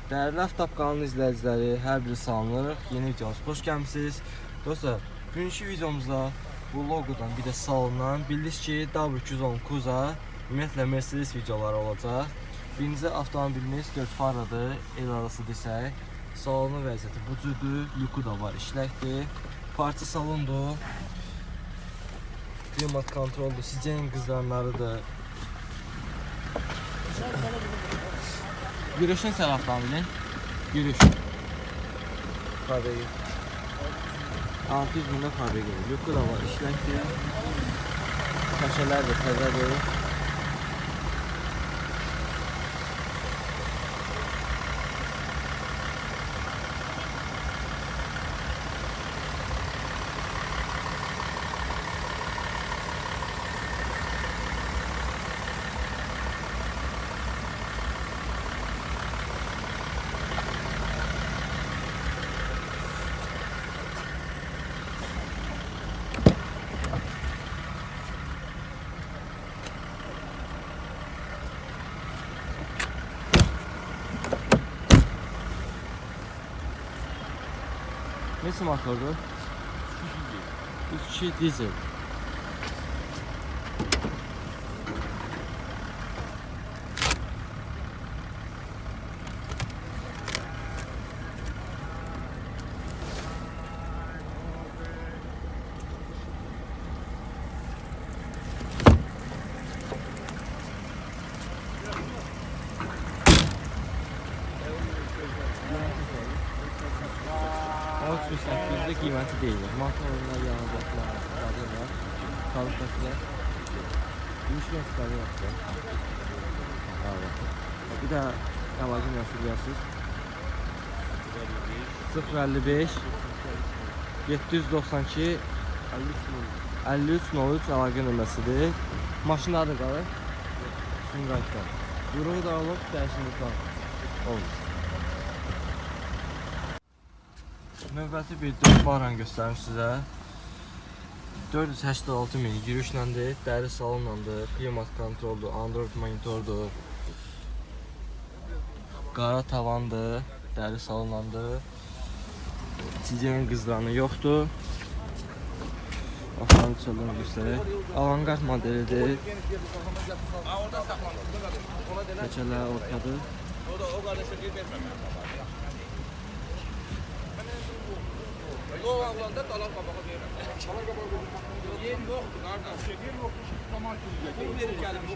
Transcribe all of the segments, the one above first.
Dəyərli Avtop kanalının izləyiciləri, hər biri salamlanır. Yeni videomuz xoş gəlmisiniz. Dostlar, bugünkü videomuzda bu logodan bir də salınan bildiniz ki, W210 Kuza ümumiyyətlə Mercedes videoları olacaq. Birinci avtomobilimiz 4 faradır, el arası desək. Salonu vəziyyəti bu cürdür, lüku da var, işləkdir. Parça salondur. Klimat kontroldur, sicenin qızlarlarıdır. Yürüyüşün sən avtomobilin. Yürüyüş. Fabriki. 600 bində fabriki. Lüku da var, işləkdir. Kaşələr də təzədir. Neçə motordur? 3.2 dizel. %800'de qiyməti deyilir. Motorlar, yanacaqlar, radyolar, çalışmasılar. Gümüşlər sıkarı yaptı. Bir də əlaqə məsuliyyəsiz. 055 792 5303 əlaqə nömrəsidir. Maşın adı qalır. Sumqayıqdan. Buyruğu da alıb, dəyişimliklər olmuş. Növbəti bir 4 varan göstərim sizə. 486 min yürüyüşləndir, dəri salonlandır, klimat kontroldur, Android monitordur, qara tavandır, dəri salonlandır, cicenin qızlarını yoxdur. Avtomobil çalını göstərək. Avantgard modelidir. Keçələr ortadır. Yok avlanda dalan kabağı verir. Dalan kabağı verir. Yer yoktu kardeş. Yer yoktu. Zaman çözecek. Bu verir gelmiş.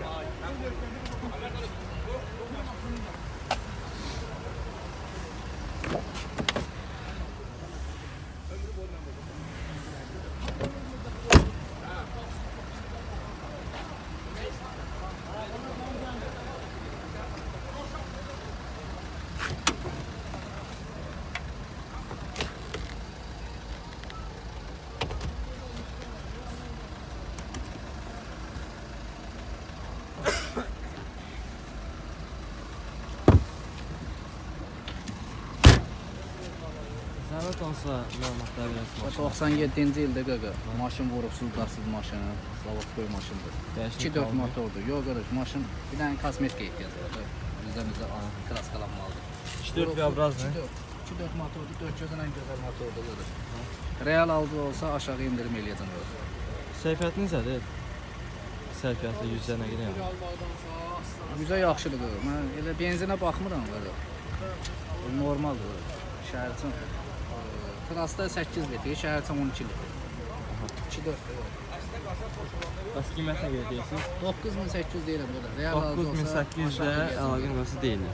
Zəhmət olsa məlumatlar verəsiniz. 97-ci ildə qaqa maşın vurub suldasız maşını, zavodkoy maşındır. 2-4 motordur. Yox qardaş, maşın bir dənə kosmetika ehtiyacı var. Bizdə kraskalanmalıdır. 2-4 qabraz nə? 2-4 motordur, 4 gözən ən gözəl motordur qaqa. Real alıcı olsa aşağı indirim eləyəcəm qaqa. Səhifəti necədir? Səhifəti 100-dən nə qədər yəni? Yüzə yaxşıdır qaqa. Mən elə benzinə baxmıram qaqa. Normaldır qaqa. Şəhər üçün Trasda 8 litr, şəhər üçün 12 litr. 2-4. Bəs qiymət nə qədər deyirsiniz? 9800 deyirəm burada. Real alıcı olsa 9800-də əlaqə nömrəsi deyilir.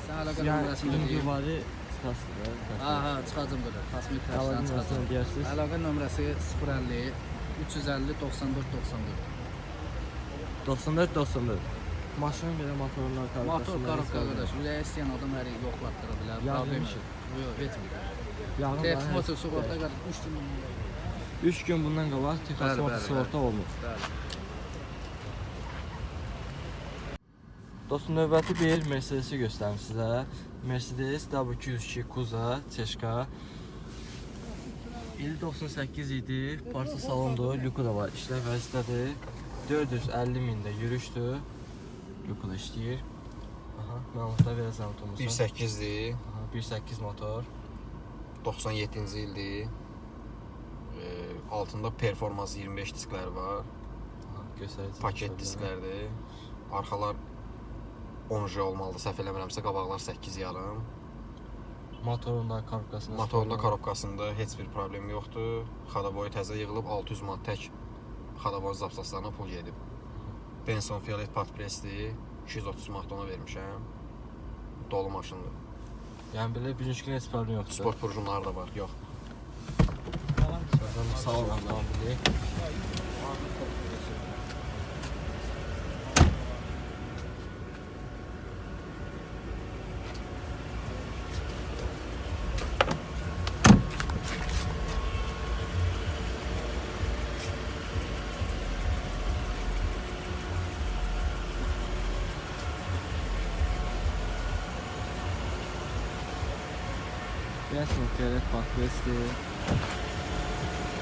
Sən əlaqə nömrəsini Yəni deyir. ünvanı çıxasınız. Aha, çıxacım burada. Kosmetik Əlaqə tərəfdən nömrəsini çıxacam. deyirsiniz. Əlaqə nömrəsi 050 350 94 94. 94-94. Maşının belə motorlar Motor qarışqa qardaş. Ürəyə istəyən adam hər yeri yoxlatdıra bilər. Yağ Problem demişik. yox, etmir. Yağın Tex motor sığorta qardaş 3 gün. 3 gün bundan qabaq Texas motor sığorta olmuş. Bəli. Dostum, növbəti bir Mercedes'i göstərim sizə. Mercedes W202 Kuza Çeşka. İli 98 idi. Parça salondur. Lüku da var. İşlər vəziyyətədir. 450 mində yürüşdür. Lüku da işləyir. Aha, məlumatlar verəsən otomusa. 1.8-dir, Aha, 1.8 motor. 97-ci ildir. Altında performans 25 disklər var. Aha, göstərici. Paket disklərdir. Arxalar 10J olmalıdır. Səhv eləmirəmsə qabaqlar 8,5. Motorunda, korobkasında. Motorunda, korobkasında heç bir problem yoxdur. Xadaboyu təzə yığılıb 600 manat tək xadaboy zapsaslarına pul gedib. Benson Fiat Patpresdir. 230 manat ona vermişəm. Dolu maşındır. Yəni belə birinci gün heç problem yoxdur. Sport purjunları da var. Yox. Sağ ol avtomobili. Benson Fiat Patpresdir.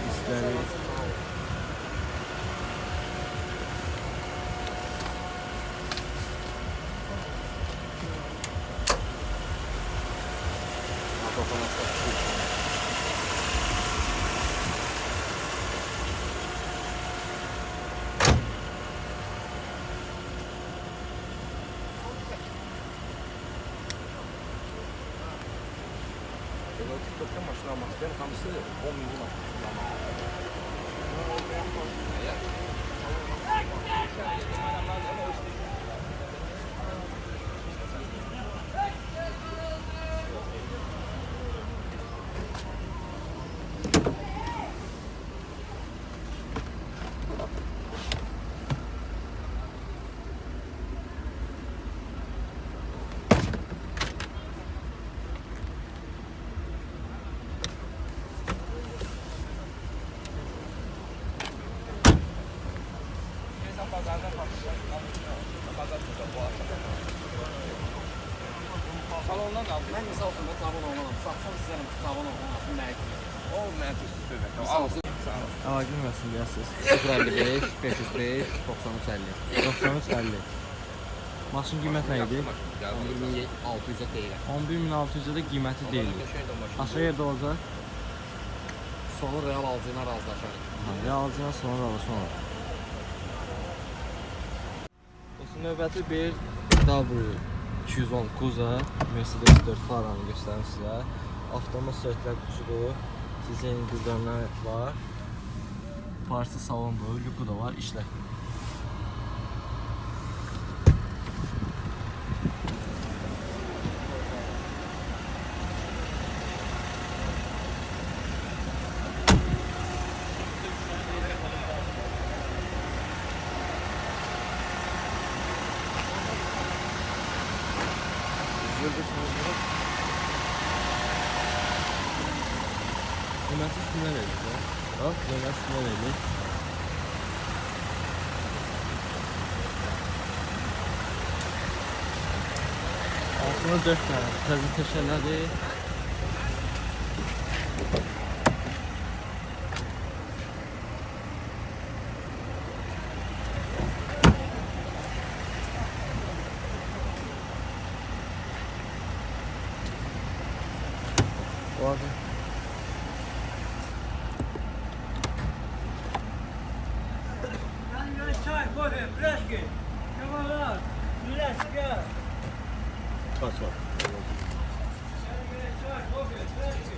İstərik. TikTok'ta maşın almak isteyen hamısı 10 milyon salondan aldım. Mən misal üçün də tavan olmalım. Satsam istəyirəm ki, tavan olmalım. Nəyə O məntiqsiz söhbət. Əlaqə versin deyəsiniz. 055 505 9350. 9350. Maşın qiyməti nə idi? 11600 deyirəm. 11600 də qiyməti deyil. Aşağı yerdə olacaq. Sonu real alıcıyla razılaşarıq. Ya alıcıdan sonra razılaşma. Dostum, növbəti bir W210 Kuza Mercedes 4 faranı göstərim sizə. Avtomat sürətlər qutusudur. Sizin qızlarına var. Parça salondur, lüku da var, işlək. Qiyməti üstündə verir. Bax, qiyməti üstündə verir. Altına 4 tane təzə köşələri. Bu arada Чай, кофе, флешки, кавалар, флешки. kaç var? Чай, кофе, флешки.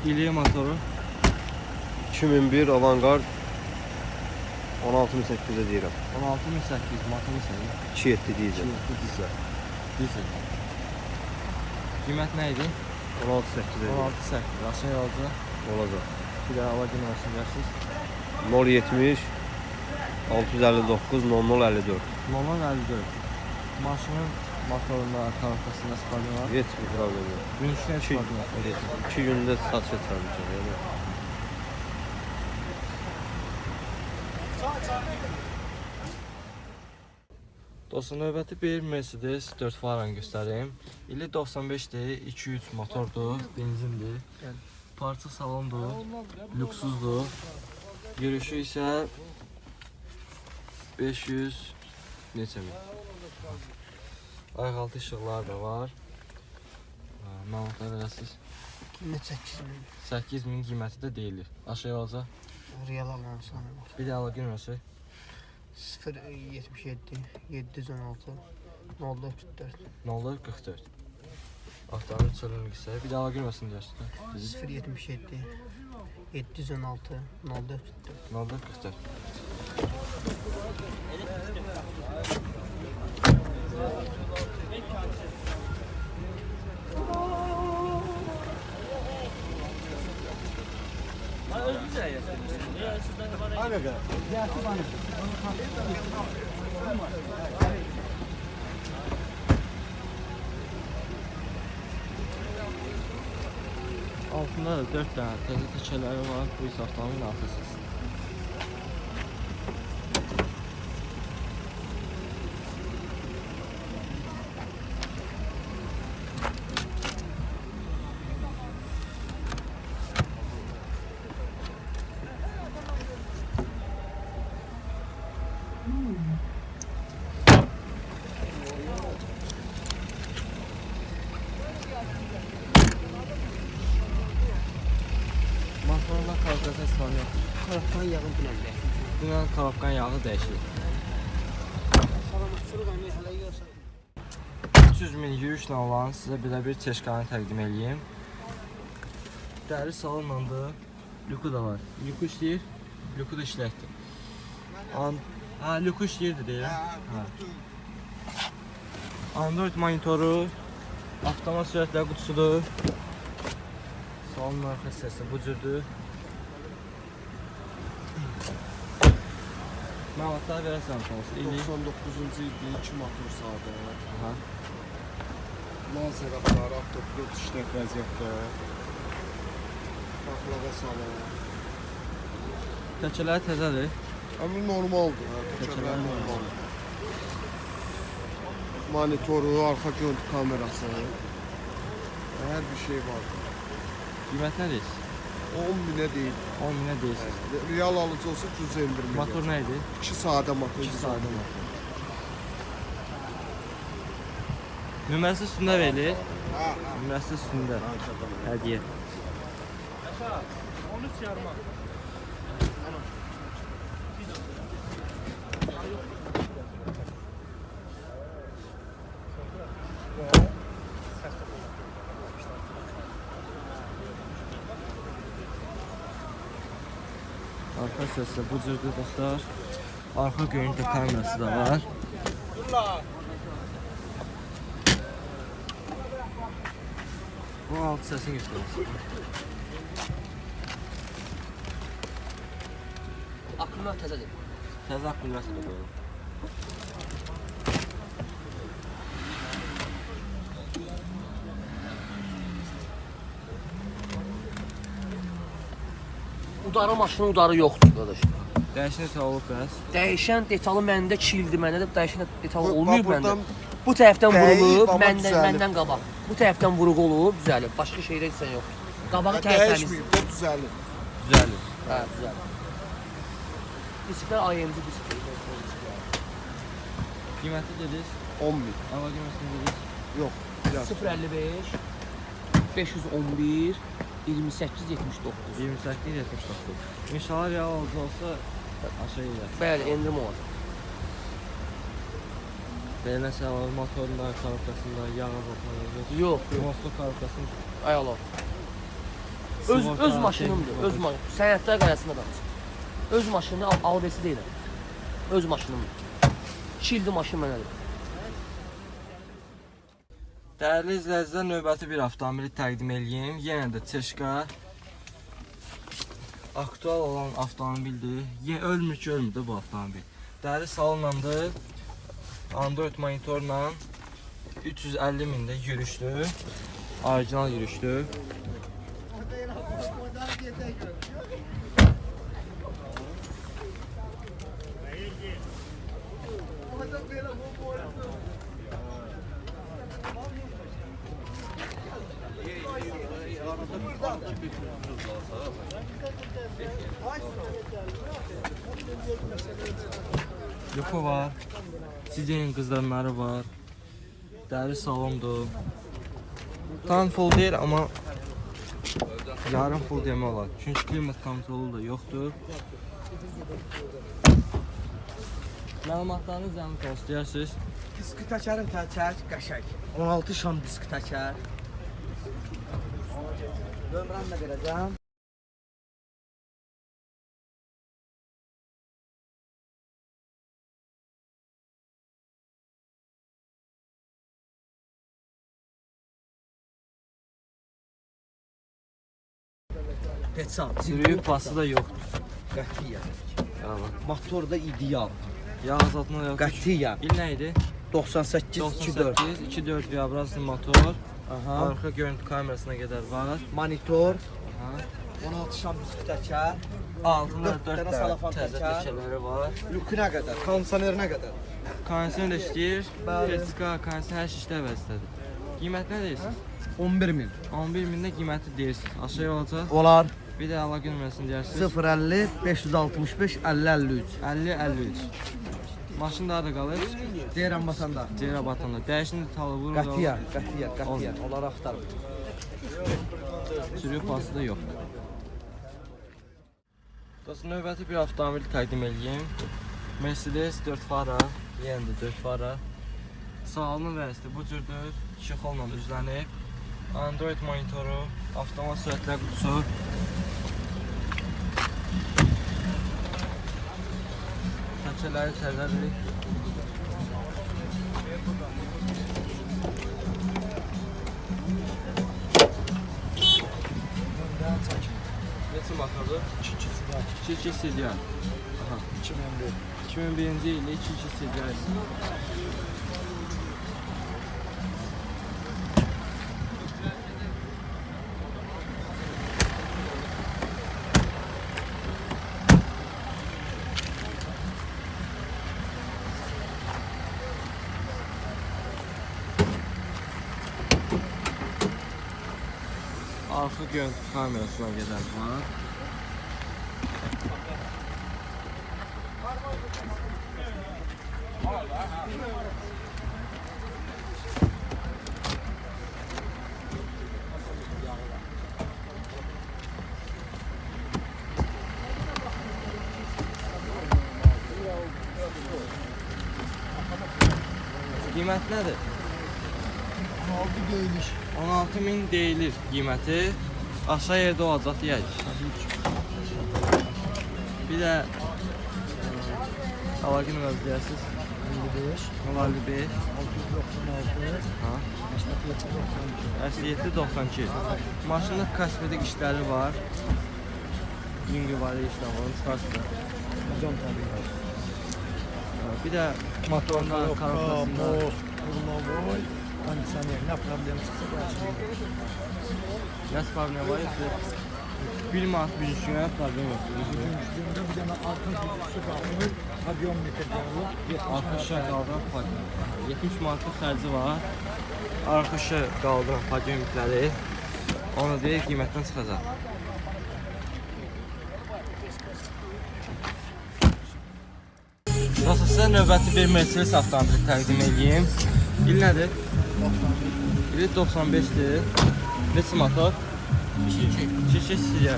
İliye motoru. 2001 Avantgard 16800'e deyirəm. 16800 motoru sayı. 2.7 dizel. Dizel. Qiymət nə idi? 16800'e deyirəm. 16800. Aşağı alacaq. Olacaq. Bir daha hava dinləsin dersiniz. 070 659 0054. 054. Maşının motorunda, karokasında spalyon var. Heç bir problem yox. Gün içində İki, spalyon var. 2 gündə satışa çıxarmışıq. Yəni. Dostum, növbəti bir Mercedes 4 faranı göstərim. İli 95-dir, 2.3 motordur, benzindir. Parça salondur, lüksuzdur. Yürüyüşü isə 500 neçə min. Ayaqaltı işıqlar da var. Məlumatlar verəsiniz. Qiymət 8000. 8000 qiyməti də deyilir. Aşağı olacaq. Real alansan var. Bir də əlaqə nömrəsi 077 716 0444 0444. Avtomobil çölünün qısa. Bir də əlaqə nömrəsini göstər. 077 716 0444 0444. Altında da 4 dənə təzə təkərləri var. Bu isə avtomobilin arxası. Motorla karabkan ispanı yox. Karaftan yağın biləndə. Dünən karabkan yağı dəyişir. Salamatçılıq əmək hələ yoxsa. 300 min yürüşlə olan sizə belə bir çeşkanı təqdim edeyim. Dəri salınlandı. Lüku da var. Lüku işləyir. Lüku da işləkdir. Lüku işləyirdi deyirəm. Android monitoru, avtomat sürətlər qutusudur. Salonun arxa hissəsi bu cürdür. Məlumatlar verəsən olsun. 99-cu ildə 2 motor sadə. Aha. Manzaralar, avtopilot işlək vəziyyətdə. Baklava salonu. Təkələri təzədir. Amma normaldır, təkərlər normaldır. Monitoru, arxa görüntü kamerası. Hər bir şey var. Qiymət nə deyir? 10 minə deyil. 10 minə deyirsiniz. Real alıcı olsa cüz endirmir. Motor nə idi? 2 sadə motor. 2 sadə motor. Nömrəsi üstündə verilir. Nömrəsi üstündə. Hədiyyə. Arka hissəsi bu cürdür dostlar. Arka görüntü kamerası da var. Bu alt hissəsini göstərir. Akımlar təzədir. Təzə akkumulyator da qoyulub. Udarı maşının udarı yoxdur qardaş. Dəyişən isə olub bəs. Dəyişən detalı məndə kildir, məndə də dəyişən detalı olmayıb məndə. Buradan Bu tərəfdən Dəyib, vurulub, amma düzəlib. məndən qabaq. Bu tərəfdən vuruq olub, düzəlib. Başqa şeydə isə yoxdur. Qabağı tərtəmiz. dəyişməyib də düzəlir. Düzəlir. Hə, düzəlib. Disklər IMC disklər. Qiyməti dediniz? 10 min. Hava qiymətini dediniz? Yox. Biraz. 055 511 28 79. 28-79. İnşallah real alıcı olsa aşağı ilə. Bəli, endirim olacaq. Belə məsələn motorunda, karabkasında yağ azaltmaları yox. Yox, yox. Motor karabkasını Ay Allah. Öz maşınımdır, öz maşınım. Sənədlər qayasında qalır. Öz maşını albəsi deyiləm. Öz maşınımdır. 2 ildir maşın mənədir. Dəyərli izləyicilər, növbəti bir avtomobili təqdim edeyim. Yenə də Teşka aktual olan avtomobildir. Ölmür ki, ölmür bu avtomobil. Dəri salonlandı. Android monitorla 350 mində yürüşdü. Orijinal yürüşdü. Yuxu var. Sizin qızlarları var. Dəri salondur. Tam full deyil, amma yarım full demək olar. Çünki klimat kontrolu da yoxdur. Məlumatlarınız zəhmət olsun deyərsiniz. Diski təkərim təkər, qəşəng. 16 şam diski təkər. Nömrəni də verəcəm. Peçan, Sürüyü pası da yoxdur. qətiyyən. Yalan. Motor da ideal. Yağ azaltma yoxdur. Qətiyyən. İl nə idi? 98 24. 98, 2.4 vibraslı motor. Aha. Arxa görüntü kamerasına qədər var. Monitor, Aha. 16 şam diski təkər. Altında Dörd 4 dənə salafan təzə təkər. təkələri var. Lükünə qədər, kondisionerinə qədər. Kondisioner də işləyir. Bəli. Peçka, kondisioner hər şey işlə vəzifədir. Qiymət nə deyirsiniz? 11.000. 11.000-də qiyməti deyirsiniz. Aşağı olacaq. Olar. Bir də əlaqə nömrəsini deyirsiniz. 050 565 50 53. 50-53. Maşın daha da qalır. Deyirəm basanda. Ceyra batanda. Dəyişini talı vurur. Qətiyyən, qətiyyən, qətiyyən. Onları axtarın. Sürüyü pası da yoxdur. Dostum, növbəti bir avtomobil təqdim edeyim. Mercedes 4 fara, yenə də 4 fara. Salonun vəziyyəti bu cürdür. Şixolla üzlənib. Android monitoru, avtomat sürətlər qutusu. Təkərləri təzədir. Neçə motordur? 2 CDI. Aha. 2001-ci ildə 2 CDI. Arxa görüntü kamerasına qədər var. Qiymət nədir? 16.000 deyilir qiyməti. Aşağı yerdə olacaq deyək. Bir də əlaqə nömrəsi deyərsiniz. 55 8792. Maşında kosmetik işləri var. Yüngüvari işlər var, çıxarsın. Bir də motorunda, kanatlasında Kondisioner, nə problem çıxsa gəlsin. Nəsə problem var yoxsa? 1 manat bir işinə problem yoxdur. Gündə bir dənə arxa düzüsü qalır, avion metr qalır. Arxa şişə qaldıran padion. 70 manatlıq xərci var. Arxa şişə qaldıran padion mitləri. Onu deyir, qiymətdən çıxacaq. Dostlar, sizə növbəti bir Mercedes avtomobili təqdim edeyim. İl nədir? İli 95'dir. Neçə motor? 2 CDI.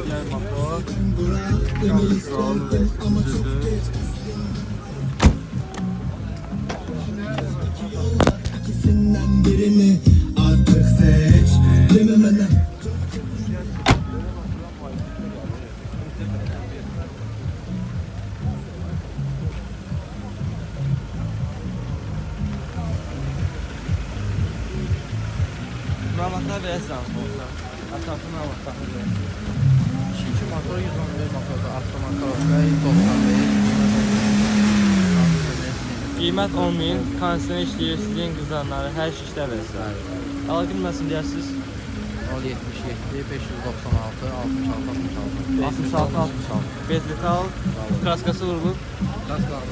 Diğer motor. Sağlı ve düzüldü. İkisinden birini artık seç. Dememeden. Məlumatlar verəsən olsa. Ətraflı məlumatlar verəsən. 2 motor 111 motorda avtomat karossa 95. Qiymət 10.000, kondisioner işləyir, sizin qızlarları hər şey işlə verirlər. Əlaqə deyərsiniz? 077 596 66 66 66. Bezlital, kraskası vurulub. Kraska var.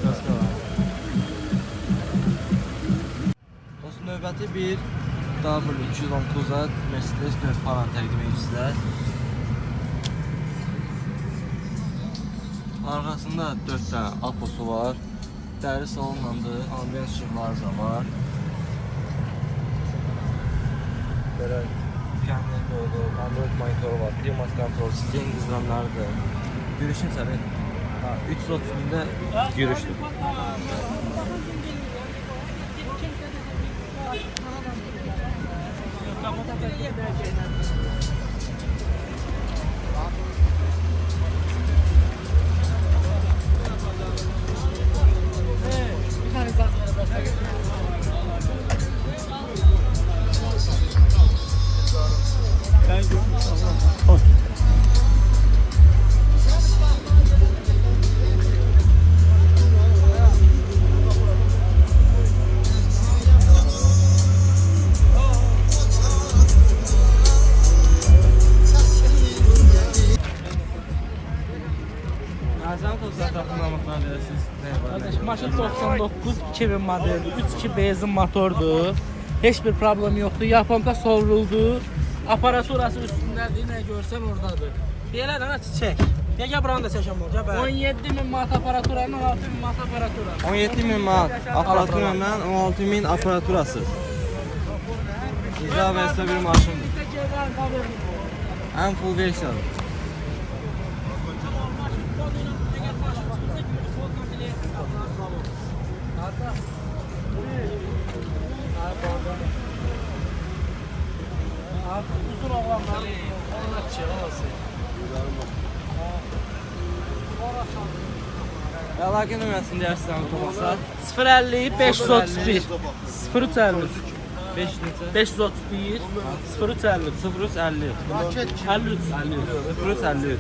Dostum, növbəti bir W210 Kuza Mercedes 4 falan təqdim edib sizə. Arxasında 4 dənə Aposu var. Dəri salonlandı, ambiyans işıqları da var. Belə mükəmməl oldu, Android monitoru var, klimat kontrol, sistem qızranlarıdır. Gürüşün səri 330.000-də gürüşdür. Maşın 99 2000 modeldir. 3.2 benzin motordur. Heç bir problem yoxdur. Yaponka sovruldu. Aparaturası üstündədir. Nə görsən oradadır. Belə də çiçək. Gəl buranı da çəkəm olacaq. 17.000 manat aparaturanın 16.000 manat aparatura. 17.000 manat aparaturayla 16.000 aparaturası. İcra versə bir maşındır. Ən full versiyadır. Uzun oğlanlar. Ona çiçək alası. Əlaqə nömrəsini deyərsən Tomasa. 050 531 0350 531 0350 0350 53 0353